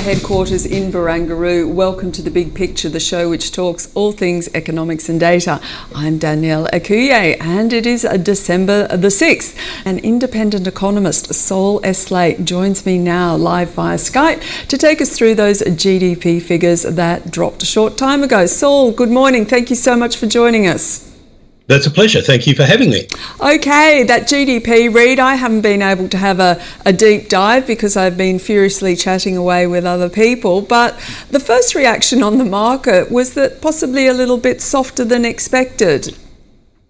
headquarters in Barangaroo. Welcome to The Big Picture, the show which talks all things economics and data. I'm Danielle Ecuyer, and it is December the 6th. An independent economist, Saul Eslake, joins me now live via Skype to take us through those GDP figures that dropped a short time ago. Saul, good morning. Thank you so much for joining us. That's a pleasure. Thank you for having me. Okay, that GDP read, I haven't been able to have a deep dive because I've been furiously chatting away with other people, but the first reaction on the market was that possibly a little bit softer than expected.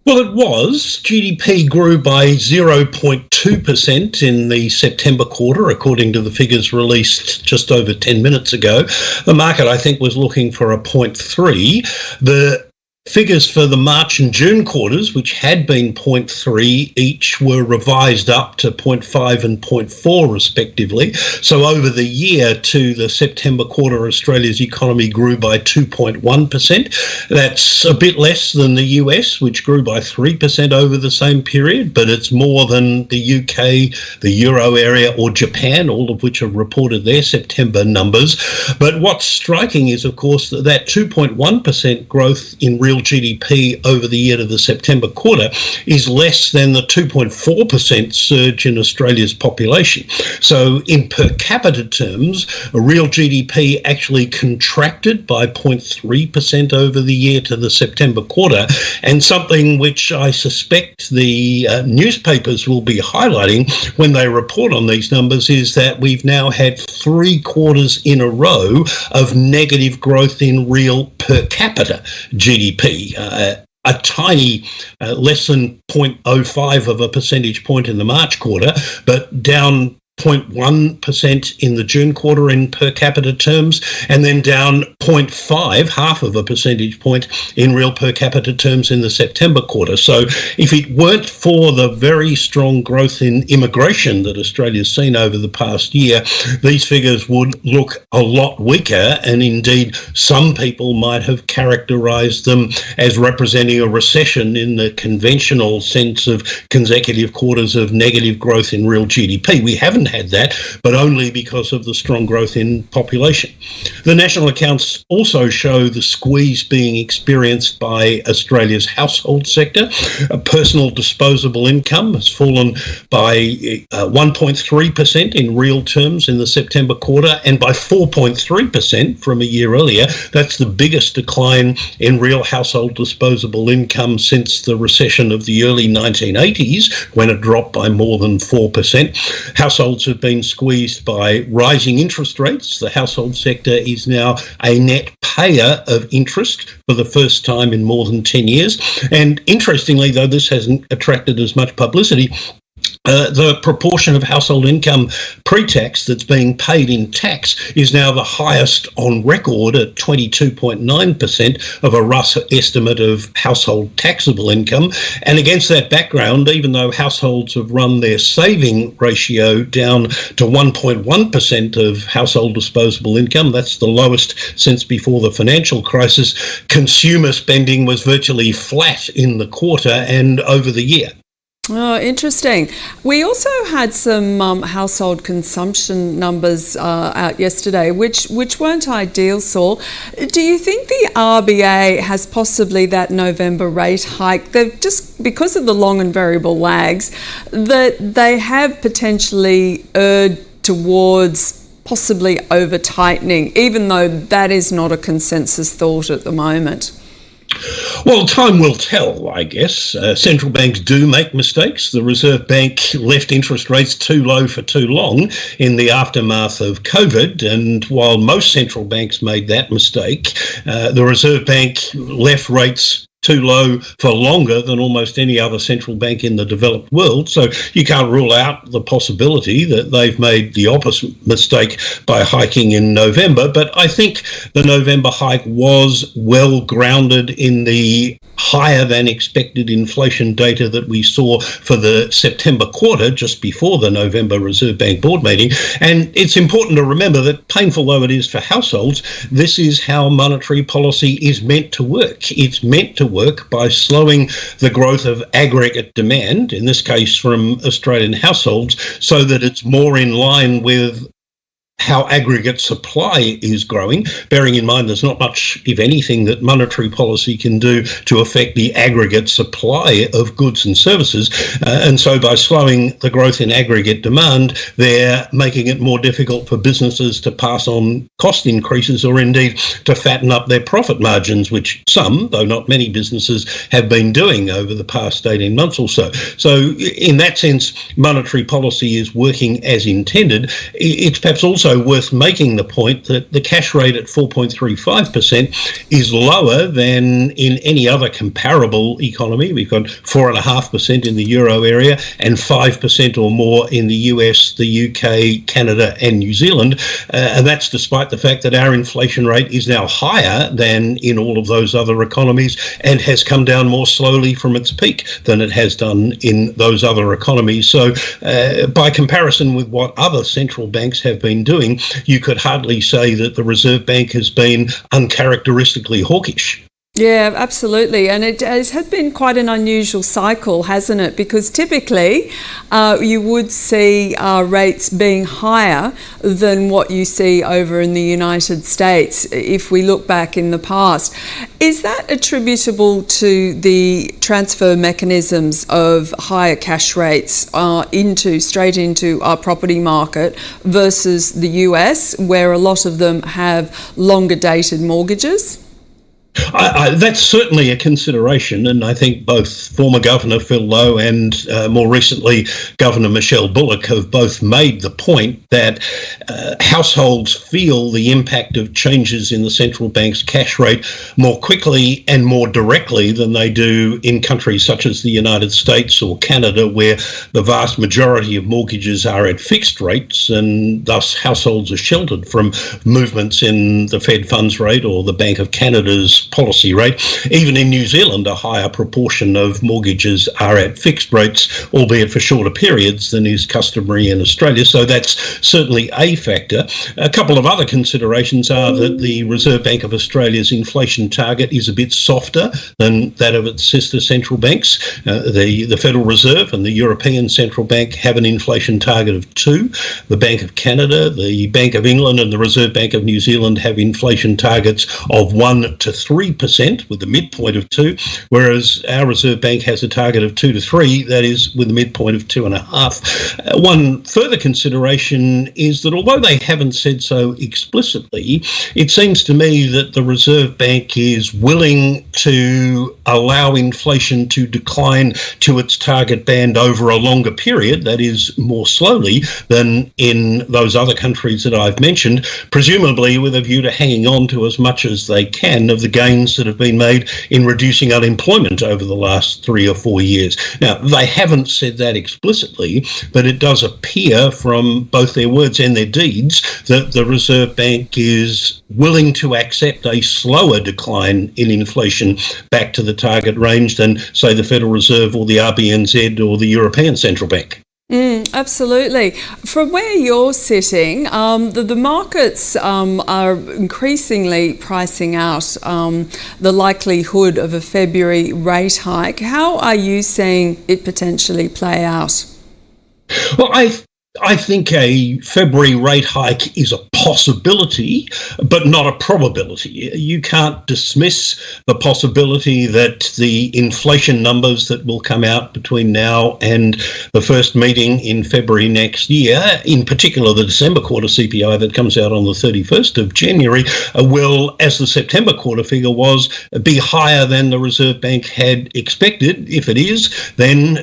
Well, it was. GDP grew by 0.2% in the September quarter, according to the figures released just over 10 minutes ago. The market, I think, was looking for a 0.3. The figures for the March and June quarters, which had been 0.3 each, were revised up to 0.5 and 0.4 respectively. So over the year to the September quarter, Australia's economy grew by 2.1%. That's a bit less than the US, which grew by 3% over the same period, but it's more than the UK, the Euro area, or Japan, all of which have reported their September numbers. But what's striking is, of course, that 2.1% growth in real GDP over the year to the September quarter is less than the 2.4% surge in Australia's population. So in per capita terms, a real GDP actually contracted by 0.3% over the year to the September quarter, and something which I suspect the newspapers will be highlighting when they report on these numbers is that we've now had 3 quarters in a row of negative growth in real per capita GDP. A tiny less than 0.05 of a percentage point in the March quarter, but down 0.1% in the June quarter in per capita terms, and then down 0.5, half of a percentage point in real per capita terms in the September quarter. So if it weren't for the very strong growth in immigration that Australia's seen over the past year, these figures would look a lot weaker, and indeed some people might have characterised them as representing a recession in the conventional sense of consecutive quarters of negative growth in real GDP. We haven't had that, but only because of the strong growth in population. The national accounts also show the squeeze being experienced by Australia's household sector. Personal disposable income has fallen by 1.3% in real terms in the September quarter, and by 4.3% from a year earlier. That's the biggest decline in real household disposable income since the recession of the early 1980s, when it dropped by more than 4%. Households have been squeezed by rising interest rates. The household sector is now a net payer of interest for the first time in more than 10 years. And interestingly, though this hasn't attracted as much publicity, the proportion of household income pre-tax that's being paid in tax is now the highest on record at 22.9% of a rough estimate of household taxable income. And against that background, even though households have run their saving ratio down to 1.1% of household disposable income, that's the lowest since before the financial crisis, consumer spending was virtually flat in the quarter and over the year. Oh, interesting. We also had some household consumption numbers out yesterday, which weren't ideal, Saul. Do you think the RBA has possibly that November rate hike, they've just because of the long and variable lags, that they have potentially erred towards possibly over-tightening, even though that is not a consensus thought at the moment? Well, time will tell, I guess. Central banks do make mistakes. The Reserve Bank left interest rates too low for too long in the aftermath of COVID, and while most central banks made that mistake, the Reserve Bank left rates too low for longer than almost any other central bank in the developed world. So you can't rule out the possibility that they've made the opposite mistake by hiking in November. But I think the November hike was well grounded in the higher than expected inflation data that we saw for the September quarter just before the November Reserve Bank board meeting. And it's important to remember that, painful though it is for households, this is how monetary policy is meant to work. It's meant to work by slowing the growth of aggregate demand, in this case from Australian households, so that it's more in line with how aggregate supply is growing, bearing in mind there's not much, if anything, that monetary policy can do to affect the aggregate supply of goods and services. And so by slowing the growth in aggregate demand, they're making it more difficult for businesses to pass on cost increases or indeed to fatten up their profit margins, which some, though not many businesses, have been doing over the past 18 months or so. So in that sense, monetary policy is working as intended. It's perhaps also worth making the point that the cash rate at 4.35% is lower than in any other comparable economy. We've got 4.5% in the euro area and 5% or more in the US, the UK, Canada and New Zealand. And that's despite the fact that our inflation rate is now higher than in all of those other economies and has come down more slowly from its peak than it has done in those other economies. So by comparison with what other central banks have been doing, you could hardly say that the Reserve Bank has been uncharacteristically hawkish. Yeah, absolutely. And it has been quite an unusual cycle, hasn't it? Because typically you would see rates being higher than what you see over in the United States if we look back in the past. Is that attributable to the transfer mechanisms of higher cash rates straight into our property market versus the US, where a lot of them have longer dated mortgages? That's certainly a consideration, and I think both former Governor Phil Lowe and more recently Governor Michelle Bullock have both made the point that households feel the impact of changes in the central bank's cash rate more quickly and more directly than they do in countries such as the United States or Canada, where the vast majority of mortgages are at fixed rates, and thus households are sheltered from movements in the Fed funds rate or the Bank of Canada's policy rate. Even in New Zealand, a higher proportion of mortgages are at fixed rates, albeit for shorter periods than is customary in Australia. So that's certainly a factor. A couple of other considerations are that the Reserve Bank of Australia's inflation target is a bit softer than that of its sister central banks. The Federal Reserve and the European Central Bank have an inflation target of 2. The Bank of Canada, the Bank of England and the Reserve Bank of New Zealand have inflation targets of 1 to 3% with the midpoint of 2, whereas our Reserve Bank has a target of 2 to 3, that is with a midpoint of 2.5. One further consideration is that although they haven't said so explicitly, it seems to me that the Reserve Bank is willing to allow inflation to decline to its target band over a longer period, that is more slowly than in those other countries that I've mentioned, presumably with a view to hanging on to as much as they can of the gains that have been made in reducing unemployment over the last 3 or 4 years. Now, they haven't said that explicitly, but it does appear from both their words and their deeds that the Reserve Bank is willing to accept a slower decline in inflation back to the target range than, say, the Federal Reserve or the RBNZ or the European Central Bank. Absolutely. From where you're sitting, the markets are increasingly pricing out the likelihood of a February rate hike. How are you seeing it potentially play out? Well, I think a February rate hike is a possibility, but not a probability. You can't dismiss the possibility that the inflation numbers that will come out between now and the first meeting in February next year, in particular the December quarter CPI that comes out on the 31st of January, will, as the September quarter figure was, be higher than the Reserve Bank had expected. If it is, then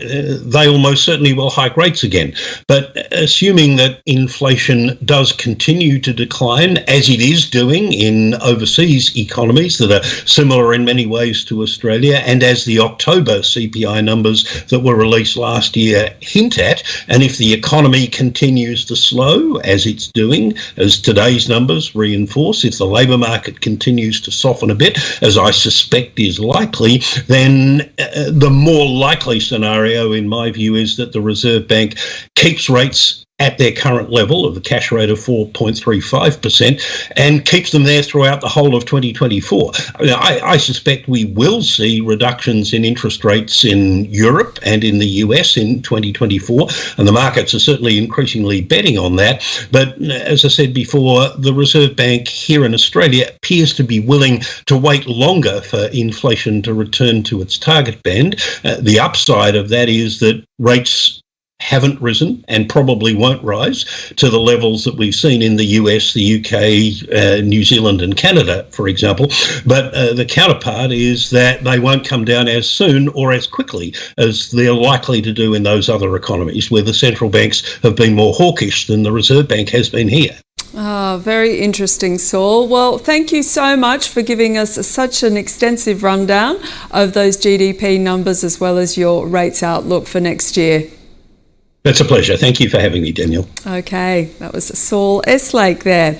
they almost certainly will hike rates again. But assuming that inflation does continue to decline, as it is doing in overseas economies that are similar in many ways to Australia, and as the October CPI numbers that were released last year hint at, and if the economy continues to slow, as it's doing, as today's numbers reinforce, if the labour market continues to soften a bit, as I suspect is likely, then the more likely scenario, in my view, is that the Reserve Bank keeps rates at their current level of the cash rate of 4.35% and keeps them there throughout the whole of 2024. I suspect we will see reductions in interest rates in Europe and in the US in 2024, and the markets are certainly increasingly betting on that. But as I said before, the Reserve Bank here in Australia appears to be willing to wait longer for inflation to return to its target band. The upside of that is that rates haven't risen and probably won't rise to the levels that we've seen in the US, the UK, New Zealand and Canada, for example. But the counterpart is that they won't come down as soon or as quickly as they're likely to do in those other economies where the central banks have been more hawkish than the Reserve Bank has been here. Very interesting, Saul. Well, thank you so much for giving us such an extensive rundown of those GDP numbers as well as your rates outlook for next year. That's a pleasure. Thank you for having me, Danielle. Okay, that was Saul Eslake there.